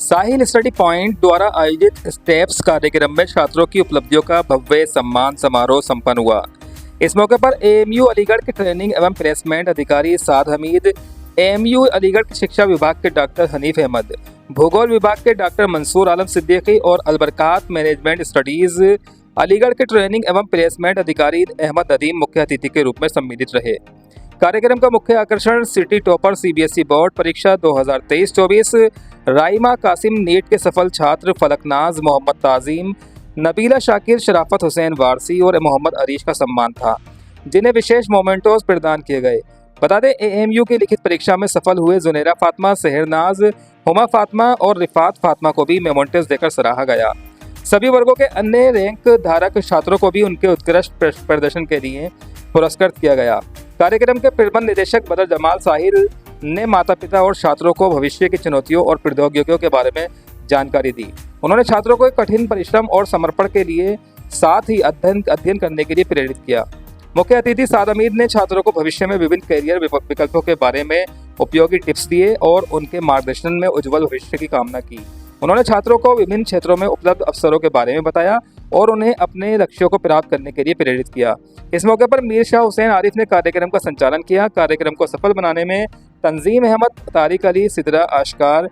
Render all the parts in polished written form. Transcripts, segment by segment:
साहिल study point द्वारा आयोजित steps कार्यक्रम में छात्रों की उपलब्धियों का भव्य सम्मान समारोह संपन्न हुआ। इस मौके पर एएमयू अलीगढ़ के ट्रेनिंग एवं प्लेसमेंट अधिकारी साद हमीद, एएमयू अलीगढ़ के शिक्षा विभाग के डॉक्टर हनीफ अहमद, भूगोल विभाग के डॉक्टर मंसूर आलम सिद्दीकी और अलबरकात मैनेजमेंट स्टडीज अलीगढ़ के ट्रेनिंग एवं प्लेसमेंट अधिकारी अहमद नदीम मुख्य अतिथि के रूप में सम्मिलित रहे। कार्यक्रम का मुख्य आकर्षण सिटी टॉपर सीबीएसई बोर्ड परीक्षा 2023-24 राइमा कासिम, नीट के सफल छात्र फलकनाज मोहम्मद ताजीम, नबीला शाकिर, शराफत हुसैन वारसी और मोहम्मद अरीश का सम्मान था, जिन्हें विशेष मोमेंटोज प्रदान किए गए। बता दें, एएमयू की लिखित परीक्षा में सफल हुए जुनेरा फातिमा, सहरनाज, हुमा फातिमा और रिफात फातिमा को भी मोमेंटोज देकर सराहा गया। सभी वर्गों के अन्य रैंक धारक छात्रों को भी उनके उत्कृष्ट प्रदर्शन के लिए पुरस्कृत किया गया। कार्यक्रम के प्रबंध निदेशक बदर जमाल साहिल ने माता पिता और छात्रों को भविष्य की चुनौतियों और प्रौद्योगिकियों के बारे में जानकारी दी। उन्होंने छात्रों को कठिन परिश्रम और समर्पण के लिए साथ ही अध्ययन करने के लिए प्रेरित किया। मुख्य अतिथि साद हमीद ने छात्रों को भविष्य में विभिन्न करियर विकल्पों के बारे में उपयोगी टिप्स दिए और उनके मार्गदर्शन में उज्जवल भविष्य की कामना की। उन्होंने छात्रों को विभिन्न क्षेत्रों में उपलब्ध अवसरों के बारे में बताया और उन्हें अपने लक्ष्यों को प्राप्त करने के लिए प्रेरित किया। इस मौके पर मीर शाह हुसैन आरिफ ने कार्यक्रम का संचालन किया। कार्यक्रम को सफल बनाने में तंजीम अहमद, तारिक अली, सिदरा आशकार,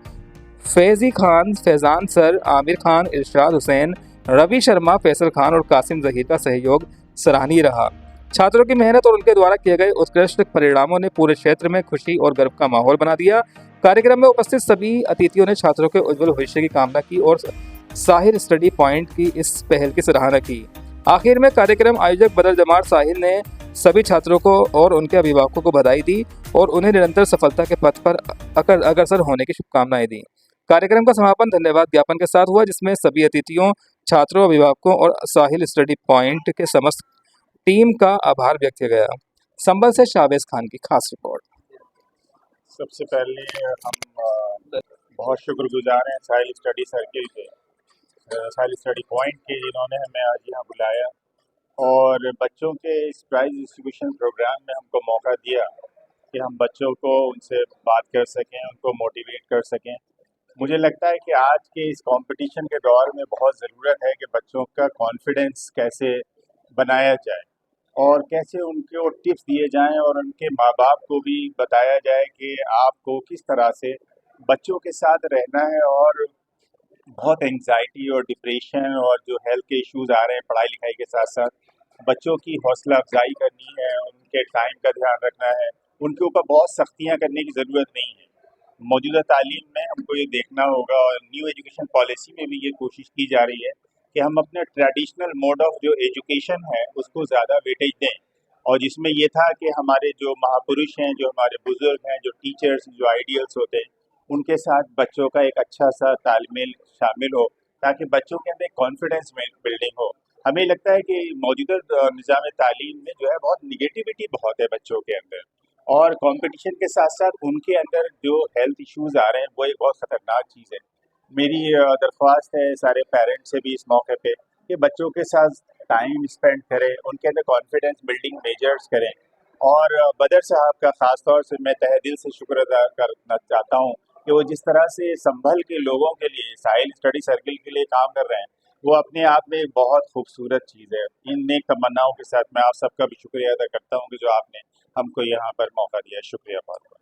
फैजी खान, फैजान सर, आमिर खान, इरशाद हुसैन, रवि शर्मा, फैसल खान और कासिम जहीर का सहयोग सराहनीय रहा। छात्रों की मेहनत और उनके द्वारा किए गए उत्कृष्ट परिणामों ने पूरे क्षेत्र में खुशी और गर्व का माहौल बना दिया। कार्यक्रम में उपस्थित सभी अतिथियों ने छात्रों के उज्जवल भविष्य की कामना की और साहिल स्टडी पॉइंट की इस पहल की सराहना की। आखिर में कार्यक्रम आयोजक बदर जमाल साहिल ने सभी छात्रों को और उनके अभिभावकों को बधाई दी और उन्हें निरंतर सफलता के पथ पर अग्रसर होने की शुभकामनाएं दी। कार्यक्रम का समापन धन्यवाद ज्ञापन के साथ हुआ, जिसमें सभी अतिथियों, छात्रों, अभिभावकों और साहिल स्टडी पॉइंट के समस्त टीम का आभार व्यक्त किया गया। संभल से शाहवेज खान की खास रिपोर्ट। सबसे पहले हम बहुत शुक्रगुजार हैं साहिल स्टडी सर्किल के, साहिल स्टडी पॉइंट के, जिन्होंने हमें आज यहाँ बुलाया और बच्चों के इस प्राइज़ डिस्ट्रीब्यूशन प्रोग्राम में हमको मौका दिया कि हम बच्चों को उनसे बात कर सकें, उनको मोटिवेट कर सकें। मुझे लगता है कि आज के इस कंपटीशन के दौर में बहुत ज़रूरत है कि बच्चों का कॉन्फिडेंस कैसे बनाया जाए और कैसे उनको टिप्स दिए जाएं और उनके माँ बाप को भी बताया जाए कि आपको किस तरह से बच्चों के साथ रहना है। और बहुत एंग्जाइटी और डिप्रेशन और जो हेल्थ के इश्यूज आ रहे हैं पढ़ाई लिखाई के साथ साथ, बच्चों की हौसला अफजाई करनी है, उनके टाइम का ध्यान रखना है, उनके ऊपर बहुत सख्तियाँ करने की ज़रूरत नहीं है। मौजूदा तालीम में हमको ये देखना होगा और न्यू एजुकेशन पॉलिसी में भी ये कोशिश की जा रही है कि हम अपने ट्रेडिशनल मोड ऑफ जो एजुकेशन है उसको ज़्यादा वेटेज दें। और जिसमें ये था कि हमारे जो महापुरुष हैं, जो हमारे बुज़ुर्ग हैं, जो टीचर्स, जो आइडियल्स होते हैं, उनके साथ बच्चों का एक अच्छा सा तालमेल शामिल हो ताकि बच्चों के अंदर कॉन्फिडेंस बिल्डिंग हो। हमें लगता है कि मौजूदा निज़ाम तालीम में जो है बहुत निगेटिविटी बहुत है बच्चों के अंदर, और कंपटीशन के साथ साथ उनके अंदर जो हेल्थ इश्यूज आ रहे हैं वो एक बहुत ख़तरनाक चीज़ है। मेरी दरख्वास्त है सारे पेरेंट्स से भी इस मौके पे कि बच्चों के साथ टाइम स्पेंड करें, उनके अंदर कॉन्फिडेंस बिल्डिंग मेजर्स करें। और बदर साहब का ख़ास तौर से मैं तहे दिल से शुक्र अदा करना चाहता हूँ कि वो जिस तरह से संभल के लोगों के लिए, साहिल स्टडी सर्किल के लिए काम कर रहे हैं, वो अपने आप में एक बहुत खूबसूरत चीज़ है। इन नेक तमन्नाओं के साथ मैं आप सबका भी शुक्रिया अदा करता हूँ कि जो आपने हमको यहाँ पर मौका दिया। शुक्रिया बहुत बहुत।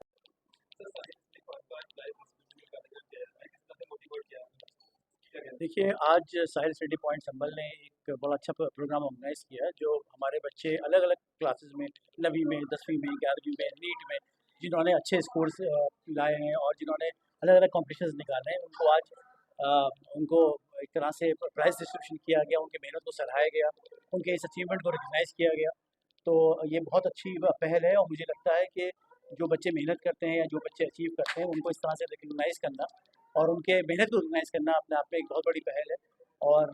देखिए, आज साहिल स्टडी पॉइंट संभल ने एक बड़ा अच्छा प्रोग्राम ऑर्गेनाइज़ किया है, जो हमारे बच्चे अलग अलग क्लासेस में, 9वीं में, 10वीं में, 11वीं में, नीट में, जिन्होंने अच्छे स्कोर्स लाए हैं और जिन्होंने अलग अलग कॉम्पिटिशन्स निकाले हैं, उनको आज उनको एक तरह से प्राइज़ डिस्ट्रीब्यूशन किया गया, उनकी मेहनत को सराहाया गया, उनके इस अचीवमेंट को रिकग्नाइज़ किया गया। तो ये बहुत अच्छी पहल है और मुझे लगता है कि जो बच्चे मेहनत करते हैं या जो बच्चे अचीव करते हैं, उनको इस तरह से रिकग्नाइज़ करना और उनके मेहनत को रिकग्नाइज़ करना अपने आप में एक बहुत बड़ी पहल है। और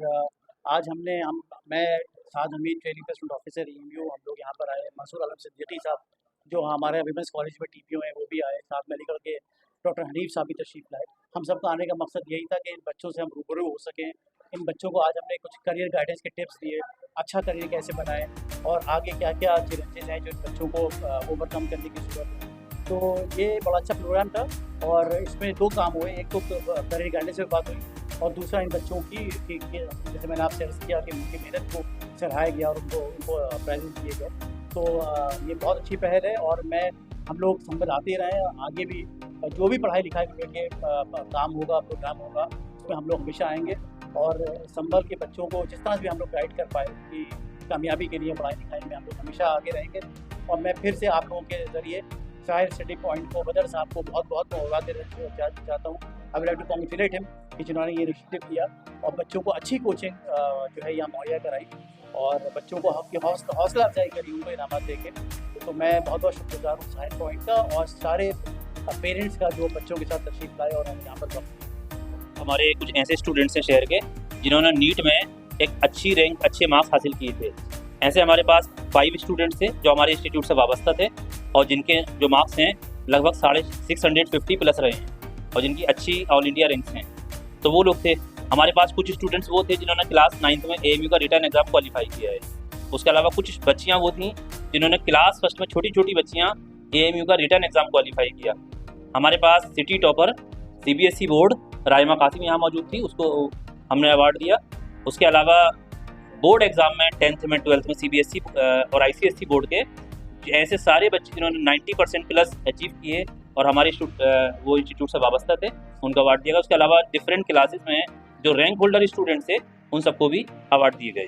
आज मैं Saad Hamid, training placement officer AMU, हम लोग यहाँ पर आए। मंसूर आलम सिद्दीकी साहब जो हमारे विमेंस कॉलेज में टीपीओ हैं वो भी आए, साथ में अलीगढ़ के डॉक्टर हनीफ साहब भी तशरीफ़ लाए। हम सबका आने का मकसद यही था कि इन बच्चों से हम रूबरू हो सकें। इन बच्चों को आज हमने कुछ करियर गाइडेंस के टिप्स दिए, अच्छा करियर कैसे बनाएं और आगे क्या क्या चैलेंजेस हैं जो इन बच्चों को ओवरकम करने की ज़रूरत है। तो ये बड़ा अच्छा प्रोग्राम था और इसमें 2 काम हुए, एक तो करियर गाइडेंस से बात हुई और दूसरा इन बच्चों की जैसे मैंने आपसे अर्ज़ किया कि उनकी मेहनत को सराहाया गया और उनको प्राइज़ेस दिए गए। तो ये बहुत अच्छी पहल है और हम लोग संभल आते रहे हैं, आगे भी जो भी पढ़ाई लिखाई को लेके काम होगा, प्रोग्राम होगा, उसमें हम लोग हमेशा आएँगे और संभल के बच्चों को जिस तरह से भी हम लोग गाइड कर पाए उनकी कामयाबी के लिए पढ़ाई लिखाई में हम लोग हमेशा आगे रहेंगे। और मैं फिर से आप लोगों के ज़रिए साहिल स्टडी पॉइंट को, बदर साहब को बहुत मुबारक देना चाहता हूँ। I would like to congratulate him कि जिन्होंने ये इनिशिएटिव किया और बच्चों को अच्छी कोचिंग जो है यहाँ मुहैया कराई और बच्चों को हौसला अफजाई करी उनको इनामत देके। तो मैं बहुत शुक्रगुजार हूँ साहिल पॉइंट का और सारे पेरेंट्स का जो बच्चों के साथ तशरीफ़ लाए और हमें यहाँ पर वक्त। हमारे कुछ ऐसे स्टूडेंट्स हैं शहर के जिन्होंने नीट में एक अच्छी रैंक, अच्छे मार्क्स हासिल किए थे। ऐसे हमारे पास 5 स्टूडेंट्स थे जो हमारे इंस्टीट्यूट से वाबस्ता थे और जिनके जो मार्क्स हैं लगभग 650 प्लस रहे हैं और जिनकी अच्छी ऑल इंडिया रैंक्स हैं। तो वो लोग थे। हमारे पास कुछ स्टूडेंट्स वो थे जिन्होंने क्लास 9th में AMU का रिटर्न एग्ज़ाम क्वालिफाई किया है। उसके अलावा कुछ बच्चियाँ वो थीं जिन्होंने क्लास फर्स्ट में, छोटी बच्चियाँ AMU का रिटर्न एग्ज़ाम क्वालिफाई किया। हमारे पास city topper CBSE board Raima Kasim यहाँ मौजूद थी, उसको हमने अवार्ड दिया। उसके अलावा बोर्ड एग्ज़ाम में 10th में 12th में CBSE और ICSE बोर्ड के ऐसे सारे बच्चे जिन्होंने 90% प्लस अचीव किए और हमारे वो इंस्टीट्यूट से वाबस्ता थे, उनको अवार्ड दिया गया। उसके अलावा डिफरेंट क्लासेस में जो रैंक होल्डर स्टूडेंट्स थे उन सबको भी अवार्ड दिए गए।